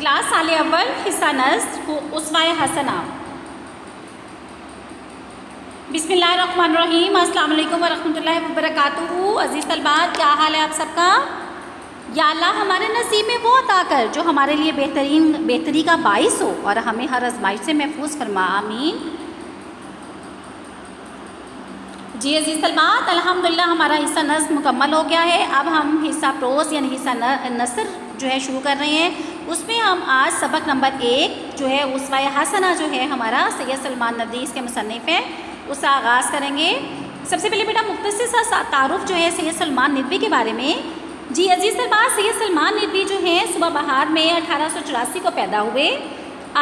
Class سال اول حصہ نصب اسوہ حسنہ۔ بسم اللہ الرحمن الرحیم۔ السلام علیکم ورحمۃ اللہ وبرکاتہ۔ عزیز طلبات، کیا حال ہے آپ سب کا؟ یا اللہ ہمارے نصیب میں وہ عطا کر جو ہمارے لیے بہتری کا باعث ہو اور ہمیں ہر آزمائش سے محفوظ فرما، آمین۔ جی عزیز طلبات، الحمدللہ ہمارا حصہ نظم مکمل ہو گیا ہے۔ اب ہم حصہ پروز یعنی حصہ نثر جو ہے شروع کر رہے ہیں۔ اس میں ہم آج سبق نمبر 1 جو ہے اسوہ حسنہ جو ہے ہمارا سید سلمان ندوی اس کے مصنف ہیں، اس سے آغاز کریں گے۔ سب سے پہلے بیٹا مختصر سا تعارف جو ہے سید سلمان ندوی کے بارے میں۔ جی عزیز طلبات، سید سلمان ندوی جو ہیں صوبہ بہار میں 1884 کو پیدا ہوئے۔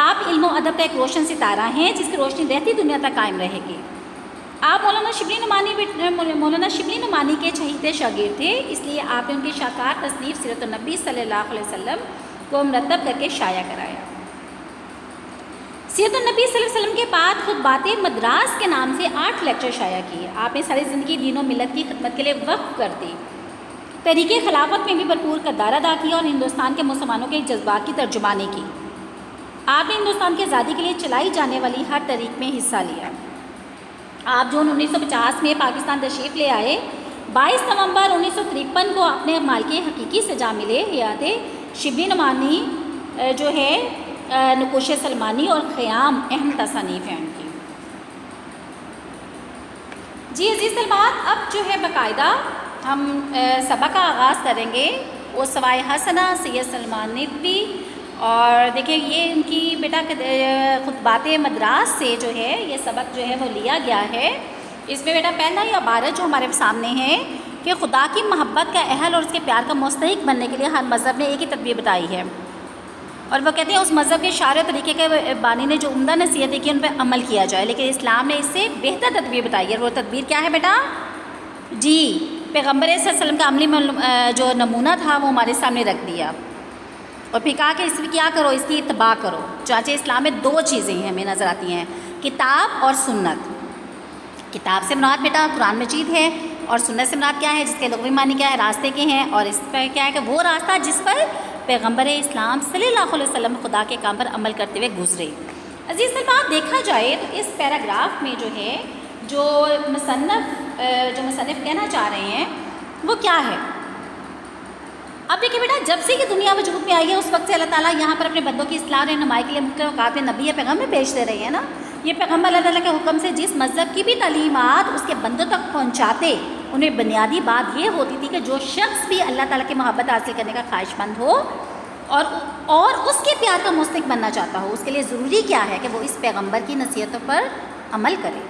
آپ علم و ادب کا ایک روشن ستارہ ہیں جس کی روشنی رہتی دنیا تک قائم رہے گی۔ آپ مولانا شبلی نعمانی کے چہیتے شاگرد تھے، اس لیے آپ نے ان کی شاہکار تصنیف سیرت النبی صلی اللہ علیہ وسلم کو مرتب کر کے شائع کرایا۔ سیرت النبی صلی اللہ علیہ وسلم کے بعد خطبات مدراس کے نام سے 8 لیکچر شائع کیے۔ آپ نے ساری زندگی دین و ملت کی خدمت کے لیے وقف کر دی، تحریک خلافت میں بھی بھرپور کردار ادا کیا اور ہندوستان کے مسلمانوں کے جذبات کی ترجمانی کی۔ آپ نے ہندوستان کی آزادی کے لیے چلائی جانے والی ہر تحریک میں حصہ لیا۔ آپ جون 1950 میں پاکستان تشریف لے آئے۔ 22 نومبر 1953 کو اپنے مالک حقیقی سے جا ملے۔ حیات شبلی نعمانی جو ہے نقوش سلمانی اور قیام اہم تصانیف ہیں ان کی۔ جی عزیز طلبات، اب جو ہے باقاعدہ ہم سبق کا آغاز کریں گے اسوہ حسنہ سید سلمان ندوی۔ اور دیکھیں یہ ان کی بیٹا خطبات مدراس سے جو ہے یہ سبق جو ہے وہ لیا گیا ہے۔ اس میں بیٹا پہلا یہ عبارت جو ہمارے سامنے ہے کہ خدا کی محبت کا اہل اور اس کے پیار کا مستحق بننے کے لیے ہر مذہب نے ایک ہی تدبیر بتائی ہے، اور وہ کہتے ہیں اس مذہب کے شارع طریقے کے بانی نے جو عمدہ نصیحت ہے کہ ان پہ عمل کیا جائے، لیکن اسلام نے اس سے بہتر تدبیر بتائی ہے۔ وہ تدبیر کیا ہے بیٹا؟ جی پیغمبر صلی اللہ علیہ وسلم کا عملی جو نمونہ تھا وہ ہمارے سامنے رکھ دیا، اور پھر کہا کہ اس میں کیا کرو، اس کی اتباع کرو۔ چانچہ اسلام میں 2 چیزیں ہمیں نظر آتی ہیں، کتاب اور سنت۔ کتاب سے مراد بیٹا قرآن مجید ہے، اور سنت سے مراد کیا ہے، جس کے لغوی معنی کیا ہے، راستے کے ہیں، اور اس پر کیا ہے کہ وہ راستہ جس پر پیغمبر اسلام صلی اللہ علیہ وسلم خدا کے کام پر عمل کرتے ہوئے گزرے۔ عزیز طلبات، دیکھا جائے تو اس پیراگراف میں جو ہے جو مصنف کہنا چاہ رہے ہیں وہ کیا ہے؟ اب دیکھیں بیٹا، جب سے یہ دنیا وجود میں آئی ہے اس وقت سے اللہ تعالیٰ یہاں پر اپنے بندوں کی اصلاح اور رہنمائی کے لیے مختلف اوقات میں نبی یا پیغمبر بھیجتے رہے ہیں نا۔ یہ پیغمبر اللہ تعالیٰ کے حکم سے جس مذہب کی بھی تعلیمات اس کے بندوں تک پہنچاتے، انہیں بنیادی بات یہ ہوتی تھی کہ جو شخص بھی اللہ تعالیٰ کی محبت حاصل کرنے کا خواہش مند ہو اور اس کے پیار کا مستحق بننا چاہتا ہو، اس کے لیے ضروری کیا ہے کہ وہ اس پیغمبر کی نصیحتوں پر عمل کرے۔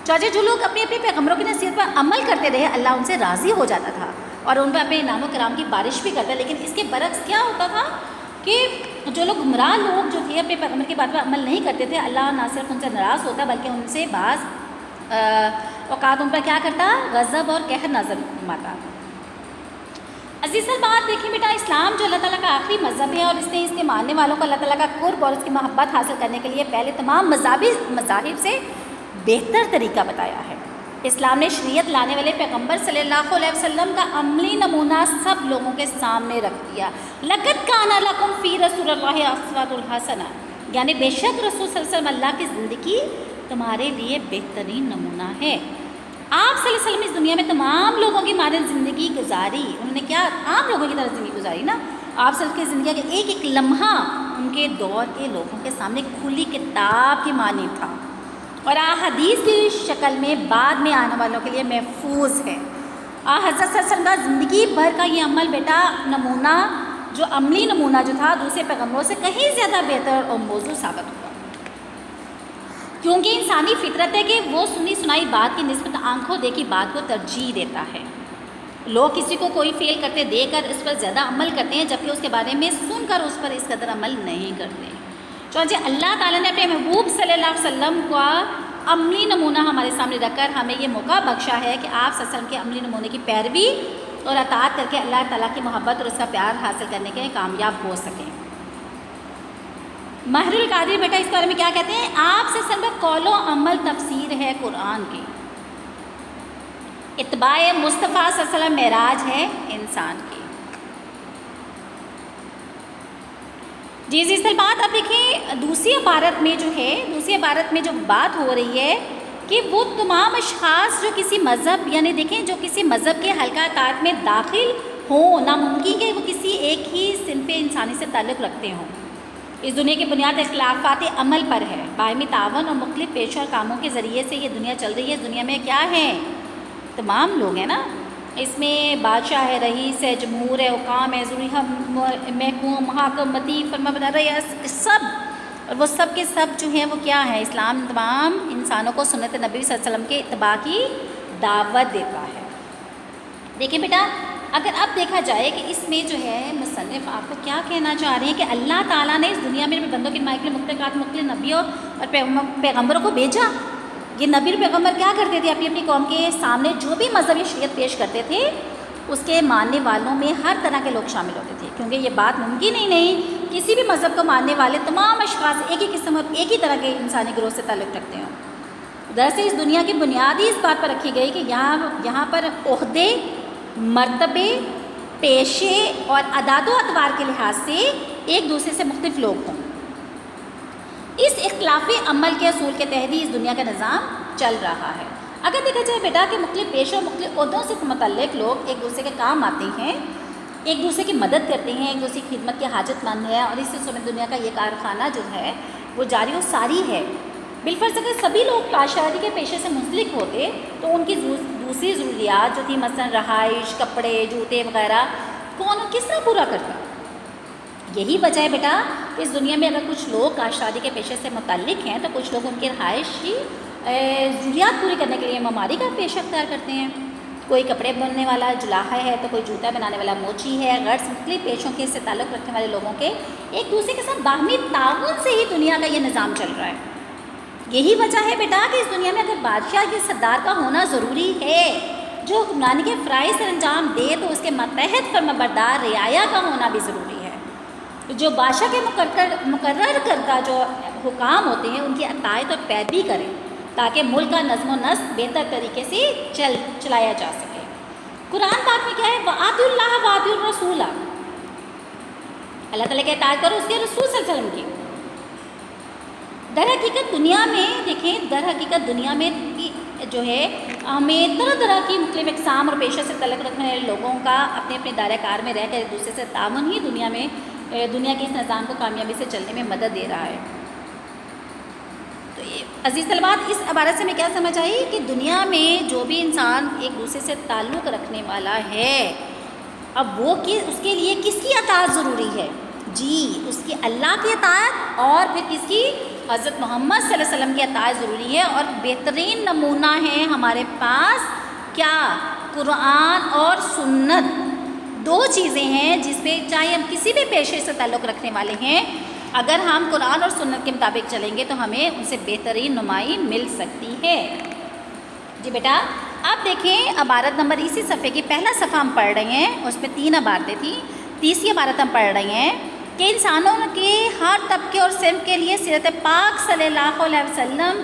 چاچے جو لوگ اپنے پیغمبروں کی نصیحت پر عمل کرتے رہے، اللہ ان سے راضی ہو جاتا تھا اور ان پر اپنے انعام و کرام کی بارش بھی کرتا ہے۔ لیکن اس کے برعکس کیا ہوتا تھا کہ جو لوگ گمراہ لوگ جو تھے اپنے پیغمبر کی بات پر عمل نہیں کرتے تھے، اللہ نہ صرف ان سے ناراض ہوتا بلکہ ان سے بعض اوقات ان پر کیا کرتا، غضب اور قہر نازل فرماتا۔ عزیز بات دیکھیں بیٹا، اسلام جو اللہ تعالیٰ کا آخری مذہب ہے اور اس نے اس کے ماننے والوں کو اللہ تعالیٰ کا قرب اور اس کی محبت حاصل کرنے کے لیے پہلے تمام مذاہب سے بہتر طریقہ بتایا ہے۔ اسلام نے شریعت لانے والے پیغمبر صلی اللہ علیہ وسلم کا عملی نمونہ سب لوگوں کے سامنے رکھ دیا۔ لَقَدْ كَانَ لَكُمْ فِي رَسُولِ اللَّهِ أُسْوَةٌ حَسَنَةٌ، یعنی بے شک رسول صلی اللہ علیہ وسلم اللہ کی زندگی تمہارے لیے بہترین نمونہ ہے۔ آپ صلی اللہ علیہ وسلم اس دنیا میں تمام لوگوں کی مانند زندگی گزاری۔ انہوں نے کیا عام لوگوں کی طرح زندگی گزاری نا۔ آپ صلی اللہ علیہ وسلم کی زندگی کا ایک ایک لمحہ ان کے دور کے لوگوں کے سامنے کھلی کتاب کی مانند تھا، اور احادیث کی شکل میں بعد میں آنے والوں کے لیے محفوظ ہے۔ حضرت صلی اللہ علیہ وسلم کا زندگی بھر کا یہ عمل بیٹا نمونہ، جو عملی نمونہ جو تھا دوسرے پیغمبروں سے کہیں زیادہ بہتر اور موزوں ثابت ہوا، کیونکہ انسانی فطرت ہے کہ وہ سنی سنائی بات کی نسبت آنکھوں دیکھی بات کو ترجیح دیتا ہے۔ لوگ کسی کو کوئی فعل کرتے دیکھ کر اس پر زیادہ عمل کرتے ہیں، جبکہ اس کے بارے میں سن کر اس پر اس قدر عمل نہیں کرتے۔ چونکہ اللہ تعالیٰ نے اپنے محبوب صلی اللہ علیہ وسلم کا عملی نمونہ ہمارے سامنے رکھ کر ہمیں یہ موقع بخشا ہے کہ آپ صلی اللہ علیہ وسلم کے عملی نمونے کی پیروی اور اطاعت کر کے اللہ تعالیٰ کی محبت اور اس کا پیار حاصل کرنے کے کامیاب ہو سکیں۔ ماہر القادری بیٹا اس بارے میں کیا کہتے ہیں؟ آپ سے سب قول و عمل تفسیر ہے قرآن کی، اتباع مصطفیٰ صلی اللہ علیہ وسلم معراج ہے انسان کی۔ جی جی سر بات اب دیکھیں دوسری عبارت میں جو بات ہو رہی ہے کہ وہ تمام اشخاص جو کسی مذہب یعنی دیکھیں جو کسی مذہب کے حلقہ اطاعت میں داخل ہوں، ناممکن کہ وہ کسی ایک ہی صنف انسانی سے تعلق رکھتے ہوں۔ اس دنیا کی بنیاد اختلافات عمل پر ہے، باہمی تعاون اور مختلف پیشہ اور کاموں کے ذریعے سے یہ دنیا چل رہی ہے۔ اس دنیا میں کیا ہے؟ تمام لوگ ہیں نا، اس میں بادشاہ ہے، رئیس ہے، جمہور ہے، حکام ہے، ضروری محکوم، حاکم، مطیع، فرمانبردار، ریاست، سب، اور وہ سب کے سب جو ہیں وہ کیا ہے؟ اسلام تمام انسانوں کو سنت نبی صلی اللہ علیہ وسلم کے اتباع کی دعوت دیتا ہے۔ دیکھیں بیٹا، اگر اب دیکھا جائے کہ اس میں جو ہے مصنف آپ کو کیا کہنا چاہ رہے ہیں کہ اللہ تعالیٰ نے اس دنیا میں بندوں کی نمائش کے لیے مختلف نبیوں اور پیغمبروں کو بھیجا۔ یہ نبی اور پیغمبر کیا کرتے تھے؟ اپنی قوم کے سامنے جو بھی مذہبی شریعت پیش کرتے تھے اس کے ماننے والوں میں ہر طرح کے لوگ شامل ہوتے تھے، کیونکہ یہ بات ممکن ہی نہیں کسی بھی مذہب کو ماننے والے تمام اشخاص ایک ہی قسم اور ایک ہی طرح کے انسانی گروہ سے تعلق رکھتے ہوں۔ دراصل اس دنیا کی بنیاد ہی اس بات پر رکھی گئی کہ یہاں پر عہدے، مرتبے، پیشے اور اعداد و اطوار کے لحاظ سے ایک دوسرے سے مختلف لوگ ہوں۔ اس اختلافی عمل کے اصول کے تحت ہی اس دنیا کا نظام چل رہا ہے۔ اگر دیکھا جائے بیٹا کہ مختلف پیشوں اور مختلف عہدوں سے متعلق لوگ ایک دوسرے کے کام آتے ہیں، ایک دوسرے کی مدد کرتے ہیں، ایک دوسرے کی خدمت کے حاجت مند ہے، اور اس سلسلے میں دنیا کا یہ کارخانہ جو ہے وہ جاری و ساری ہے۔ بالفرض اگر سبھی لوگ کاشتکاری کے پیشے سے منسلک ہوتے تو ان کی دوسری ضروریات جو تھی مثلا رہائش، کپڑے، جوتے وغیرہ کون اور کس طرح پورا کرتا؟ یہی وجہ ہے بیٹا اس دنیا میں اگر کچھ لوگ کاشتکاری کے پیشے سے متعلق ہیں تو کچھ لوگ ان کی رہائش کی ضروریات پوری کرنے کے لیے معماری کا پیشہ اختیار کرتے ہیں۔ کوئی کپڑے بننے والا جلاحہ ہے تو کوئی جوتا بنانے والا موچی ہے۔ غرض مختلف پیشوں کے سے تعلق رکھنے والے لوگوں کے ایک دوسرے کے ساتھ باہمی تعاون سے ہی دنیا کا یہ نظام چل رہا ہے۔ یہی وجہ ہے بیٹا کہ اس دنیا میں اگر بادشاہ کے سردار کا ہونا ضروری ہے جو حکمرانی کے فرائض سر انجام دے تو اس کے ماتحت فرمانبردار رعایا کا ہونا بھی ضروری ہے۔ جو بادشاہ کے مقرر کردہ جو حکام ہوتے ہیں ان کی اطاعت اور پیروی کریں تاکہ ملک کا نظم و نسق بہتر طریقے سے چلایا جا سکے۔ قرآن پاک میں کیا ہے؟ وَأَطِیعُوا اللَّهَ وَأَطِیعُوا الرَّسُولَ، اللہ تعالیٰ کی اطاعت کرو، اس کے رسول صلی اللہ علیہ وسلم کی۔ در حقیقت دنیا میں جو ہے ہمیں طرح طرح کی مختلف اقسام اور پیشہ سے تعلق رکھنے والے لوگوں کا اپنے اپنے دائرۂ کار میں رہ کر ایک دوسرے سے تعاون ہی دنیا کے اس نظام کو کامیابی سے چلنے میں مدد دے رہا ہے۔ تو عزیز طلبات، اس عبارت سے میں کیا سمجھ آئی کہ دنیا میں جو بھی انسان ایک دوسرے سے تعلق رکھنے والا ہے اب وہ اس کے لیے کس کی اطاعت ضروری ہے؟ جی، اس کی اللہ کی اطاعت اور پھر کس کی؟ حضرت محمد صلی اللہ علیہ وسلم کی اطاعت ضروری ہے۔ اور بہترین نمونہ ہے ہمارے پاس کیا؟ قرآن اور سنت، دو چیزیں ہیں جس پہ چاہے ہم کسی بھی پیشے سے تعلق رکھنے والے ہیں اگر ہم قرآن اور سنت کے مطابق چلیں گے تو ہمیں ان سے بہترین نمائی مل سکتی ہے۔ جی بیٹا، اب دیکھیں عبارت نمبر اسی صفحے کی پہلا صفحہ ہم پڑھ رہے ہیں، اس میں 3 عبارتیں تھیں، تیسری عبارت ہم پڑھ رہے ہیں کہ انسانوں کے ہر طبقے اور صنف کے لیے سیرت پاک صلی اللہ علیہ وسلم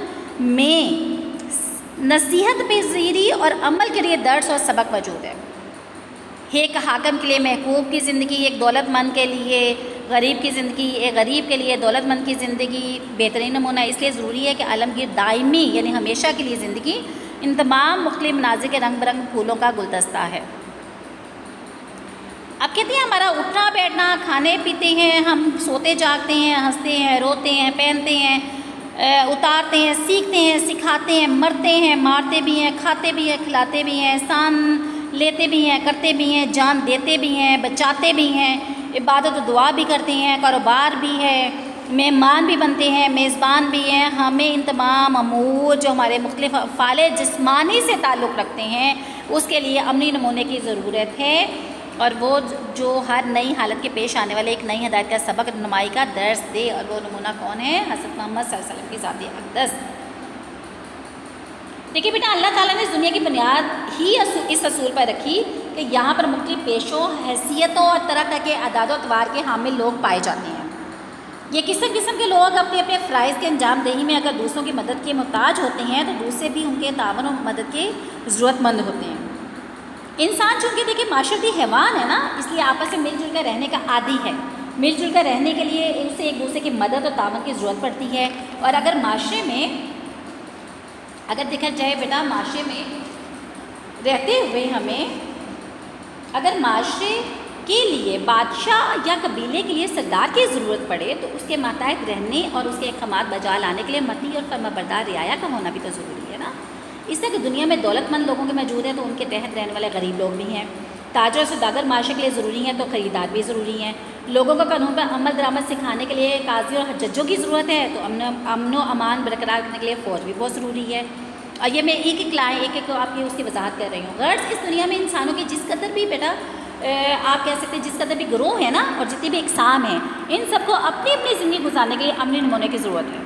میں نصیحت پذیری اور عمل کے لیے درس اور سبق موجود ہے۔ ایک حاکم کے لیے محکوم کی زندگی، ایک دولت مند کے لیے غریب کی زندگی، ایک غریب کے لیے دولت مند کی زندگی بہترین نمونہ ہے۔ اس لیے ضروری ہے کہ عالمگیر دائمی یعنی ہمیشہ کے لیے زندگی ان تمام مختلف مناظر کے رنگ برنگ پھولوں کا گلدستہ ہے۔ اب کہتے ہیں ہمارا اٹھنا بیٹھنا، کھانے پیتے ہیں، ہم سوتے جاگتے ہیں، ہنستے ہیں، روتے ہیں، پہنتے ہیں، اتارتے ہیں، سیکھتے ہیں، سکھاتے ہیں، مرتے ہیں، مارتے بھی ہیں، کھاتے بھی ہیں، کھلاتے بھی ہیں، سان لیتے بھی ہیں، کرتے بھی ہیں، جان دیتے بھی ہیں، بچاتے بھی ہیں، عبادت و دعا بھی کرتے ہیں، کاروبار بھی ہے، مہمان بھی بنتے ہیں، میزبان بھی ہیں۔ ہمیں ان تمام امور جو ہمارے مختلف افعال جسمانی سے تعلق رکھتے ہیں اس کے لیے عملی نمونے کی ضرورت ہے، اور وہ جو ہر نئی حالت کے پیش آنے والے ایک نئی ہدایت کا سبق نمائی کا درس دے، اور وہ نمونہ کون ہے؟ حضرت محمد صلی اللہ علیہ وسلم کی ذات اقدس۔ دیکھیے بیٹا، اللہ تعالیٰ نے اس دنیا کی بنیاد ہی اس اصول پر رکھی کہ یہاں پر مختلف پیشوں، حیثیتوں اور طرح طرح کے اعداد و اطوار کے حامل لوگ پائے جاتے ہیں۔ یہ قسم قسم کے لوگ اپنے اپنے فرائض کے انجام دہی میں اگر دوسروں کی مدد کے محتاج ہوتے ہیں تو دوسرے بھی ان کے تعاون و مدد کے ضرورت مند ہوتے ہیں۔ انسان چونکہ دیکھیے معاشرتی حیوان ہے نا، اس لیے آپس میں مل جل کر رہنے کا عادی ہے، مل جل کر رہنے کے لیے اسے ایک دوسرے کی مدد اور تعاون کی ضرورت پڑتی ہے. اور اگر معاشرے میں اگر دیکھا جائے بیٹا معاشرے میں رہتے ہوئے ہمیں اگر معاشرے کے لیے بادشاہ یا قبیلے کے لیے سردار کی ضرورت پڑے تو اس کے ماتحت رہنے اور اس کے احکامات بجا لانے کے لیے مطیع اور فرما بردار رعایا کا ہونا بھی تو ضروری ہے نا. اس طرح کہ دنیا میں دولت مند لوگوں کے موجود ہیں تو ان کے تحت رہنے والے غریب لوگ بھی ہیں. تاجر اور سوداگر معاشرے کے لیے ضروری ہیں تو خریدار بھی ضروری ہیں. لوگوں کو قانون پر عمل درآمد سکھانے کے لیے قاضی اور ججوں کی ضرورت ہے تو امن و امان برقرار کرنے کے لیے فوج بھی بہت ضروری ہے. اور یہ میں ایک ایک آپ کی اس کی وضاحت کر رہی ہوں. غرض اس دنیا میں انسانوں کی جس قدر بھی بیٹا آپ کہہ سکتے ہیں جس قدر بھی گروہ ہے نا اور جتنی بھی اقسام ہیں ان سب کو اپنی اپنی زندگی گزارنے کے لیے عملی نمونے کی ضرورت ہے.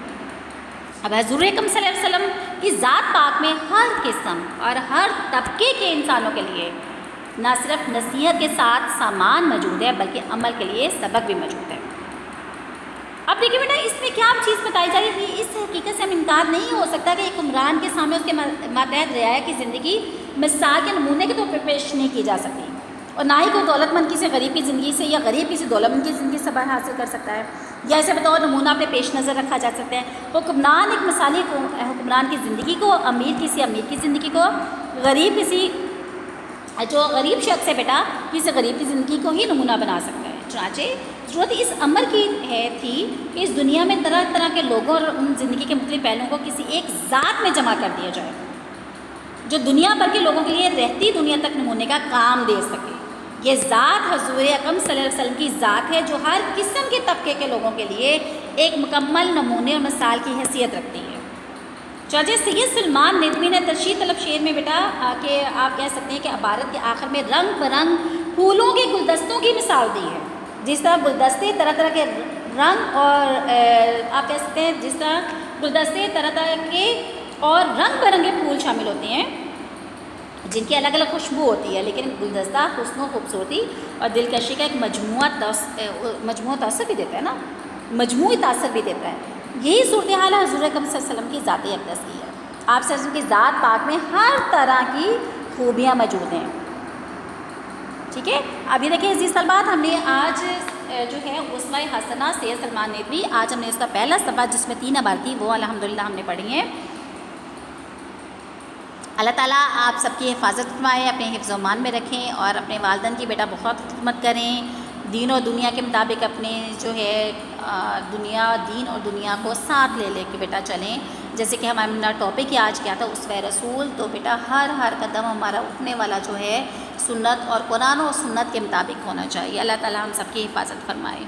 اب حضور اکرم صلی اللہ علیہ وسلم کی ذات پاک میں ہر قسم اور ہر طبقے کے انسانوں کے لیے نہ صرف نصیحت کے ساتھ سامان موجود ہے بلکہ عمل کے لیے سبق بھی موجود ہے. اب دیکھیے بیٹا اس میں کیا چیز بتائی جا رہی ہے. اس حقیقت سے ہم انکار نہیں ہو سکتا کہ ایک حکمران کے سامنے اس کے ماتحت رعایا کی زندگی مثال کے نمونے کے طور پہ پیش نہیں کی جا سکتی اور نہ ہی کوئی دولت مند کسی غریب کی زندگی سے یا غریب کسی دولت مند کی زندگی سے سبق حاصل کر سکتا ہے یا ایسے بطور نمونہ اپنے پیش نظر رکھا جا سکتا ہے. حکمران ایک مثالی حکمران کی زندگی کو امیر کی زندگی کو غریب کسی جو غریب شخص ہے بیٹا کسی غریب کی زندگی کو ہی نمونہ بنا سکتا ہے. چنانچہ ضرورت اس امر کی تھی کہ اس دنیا میں طرح طرح کے لوگوں اور ان زندگی کے مختلف پہلوؤں کو کسی ایک ذات میں جمع کر دیا جائے جو دنیا بھر کے لوگوں کے لیے رہتی دنیا تک نمونے کا کام دے سکے. یہ ذات حضور اکرم صلی اللہ علیہ وسلم کی ذات ہے جو ہر قسم کے طبقے کے لوگوں کے لیے ایک مکمل نمونے اور مثال کی حیثیت رکھتی ہے. چاچے سید سلمان ندوی نے ترشید طلب شعر میں بیٹا کہ آپ کہہ سکتے ہیں کہ عبارت کے آخر میں رنگ برنگ پھولوں کے گلدستوں کی مثال دی ہے. جس طرح گلدستے طرح طرح کے رنگ اور آپ کہہ سکتے ہیں جس طرح گلدستے طرح طرح کے اور رنگ برنگے پھول شامل ہوتے ہیں جن کی الگ الگ خوشبو ہوتی ہے لیکن گلدستہ حسن و خوبصورتی اور دلکشی کا ایک مجموعہ تاثر بھی دیتا ہے نا مجموعی تاثر بھی دیتا ہے. یہی صورتحال حضور اکرم صلی اللہ علیہ وسلم کی ذات اقدس کی ہے. آپ صلی اللہ علیہ وسلم کی ذات پاک میں ہر طرح کی خوبیاں موجود ہیں. ٹھیک ہے. اب یہ دیکھیں عزیز طلبات ہم نے آج جو ہے اسوہ حسنہ سید سلمان ندوی آج ہم نے اس کا پہلا صفحہ جس میں 3 عبارت تھی وہ الحمدللہ ہم نے پڑھی ہیں. اللہ تعالیٰ آپ سب کی حفاظت فرمائے اپنے حفظ و امان میں رکھیں اور اپنے والدین کی بیٹا بہت خدمت کریں. دین و دنیا کے مطابق اپنے جو ہے دین اور دنیا کو ساتھ لے کے بیٹا چلیں. جیسے کہ ہمارا ٹاپک ہی آج کیا تھا اسوہ رسول تو بیٹا ہر قدم ہمارا اٹھنے والا جو ہے سنت اور قرآن و سنت کے مطابق ہونا چاہیے. اللہ تعالیٰ ہم سب کی حفاظت فرمائے.